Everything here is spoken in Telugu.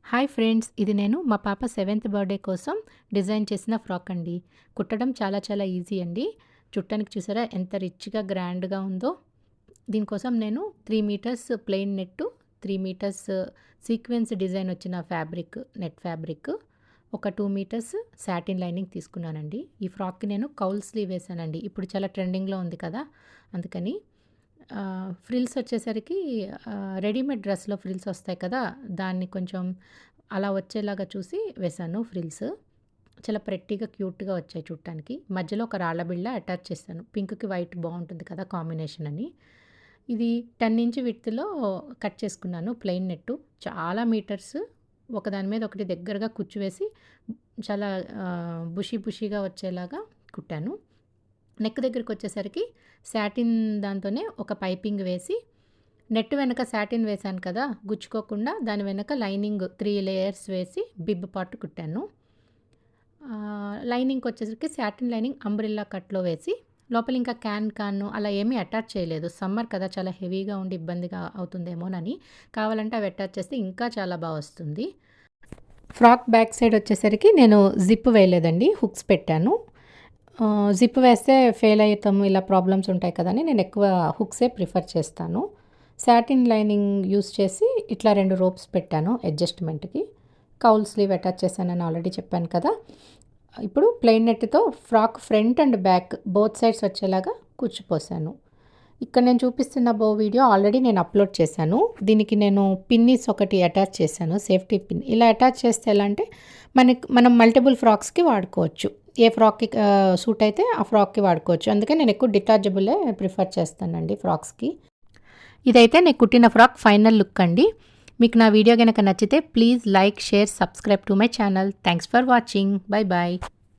హాయ్ ఫ్రెండ్స్, ఇది నేను మా పాప 7th బర్త్డే కోసం డిజైన్ చేసిన ఫ్రాక్ అండి. కుట్టడం చాలా ఈజీ అండి. చుట్టానికి చూసారా ఎంత రిచ్‌గా గ్రాండ్‌గా ఉందో. దీనికోసం నేను 3 meters plain net, 3 meters sequence design వచ్చిన ఫ్యాబ్రిక్, నెట్ ఫ్యాబ్రిక్, ఒక 2 మీటర్స్ సాటిన్ లైనింగ్ తీసుకున్నానండి. ఈ ఫ్రాక్‌కి నేను కౌల్ స్లీవ్ వేసానండి. ఇప్పుడు చాలా ట్రెండింగ్‌లో ఉంది కదా, అందుకని. ఫ్రిల్స్ వచ్చేసరికి రెడీమేడ్ డ్రెస్‌లో ఫ్రిల్స్ వస్తాయి కదా, దాన్ని కొంచెం అలా వచ్చేలాగా చూసి వేశాను ఫ్రిల్స్. చాలా ప్రెట్టీగా, క్యూట్‌గా వచ్చాయి చూడటానికి. మధ్యలో ఒక రాళ్ళ బిళ్ళ అటాచ్ చేశాను. పింక్‌కి వైట్ బాగుంటుంది కదా కాంబినేషన్ అని. ఇది 10 ఇంచ్ విడ్త్‌లో కట్ చేసుకున్నాను ప్లెయిన్ నెట్టు. చాలా మీటర్స్ ఒకదాని మీద ఒకటి దగ్గరగా కుచ్చు వేసి చాలా బుషీగా వచ్చేలాగా కుట్టాను. నెక్ దగ్గరికి వచ్చేసరికి సాటిన్ దాంతోనే ఒక పైపింగ్ వేసి, నెట్ వెనక సాటిన్ వేశాను కదా, గుచ్చుకోకుండా దాని వెనక లైనింగ్ 3 లేయర్స్ వేసి బిబ్ పార్ట్ కుట్టాను. లైనింగ్కి వచ్చేసరికి సాటిన్ లైనింగ్ అంబ్రెల్లా కట్లో వేసి, లోపల ఇంకా క్యాన్ అలా ఏమీ అటాచ్ చేయలేదు. సమ్మర్ కదా, చాలా హెవీగా ఉండి ఇబ్బందిగా అవుతుందేమోనని. కావాలంటే అవి అటాచ్ చేస్తే ఇంకా చాలా బాగా వస్తుంది. ఫ్రాక్ బ్యాక్ సైడ్ వచ్చేసరికి నేను జిప్ వేయలేదండి, హుక్స్ పెట్టాను. జిప్ వేస్తే ఫెయిల్ అవుతాము, ఇలా ప్రాబ్లమ్స్ ఉంటాయి కదా అని నేను ఎక్కువ హుక్సే ప్రిఫర్ చేస్తాను. సాటిన్ లైనింగ్ యూస్ చేసి ఇట్లా 2 రోప్స్ పెట్టాను అడ్జస్ట్మెంట్కి. కౌల్ స్లీవ్ అటాచ్ చేశానని ఆల్రెడీ చెప్పాను కదా. ఇప్పుడు ప్లెయిన్ నెట్తో frock front and back both sides వచ్చేలాగా కుచ్చిపోసాను. ఇక్కడ నేను చూపిస్తున్న వీడియో ఆల్రెడీ నేను అప్లోడ్ చేశాను. దీనికి నేను పిన్నీస్ ఒకటి అటాచ్ చేశాను, సేఫ్టీ పిన్. ఇలా అటాచ్ చేస్తే ఎలా అంటే మనం మల్టిపుల్ ఫ్రాక్స్కి వాడుకోవచ్చు. ఏ ఫ్రాక్కి సూట్ అయితే ఆ ఫ్రాక్కి వాడుకోవచ్చు. అందుకే నేను ఎక్కువ డిటాచబులే ప్రిఫర్ చేస్తానండి ఫ్రాక్స్కి. ఇదైతే నేను కుట్టిన ఫ్రాక్ ఫైనల్ లుక్ అండి. మీకు నా వీడియో కనుక నచ్చితే please like, share, subscribe to my channel. Thanks for watching. Bye bye.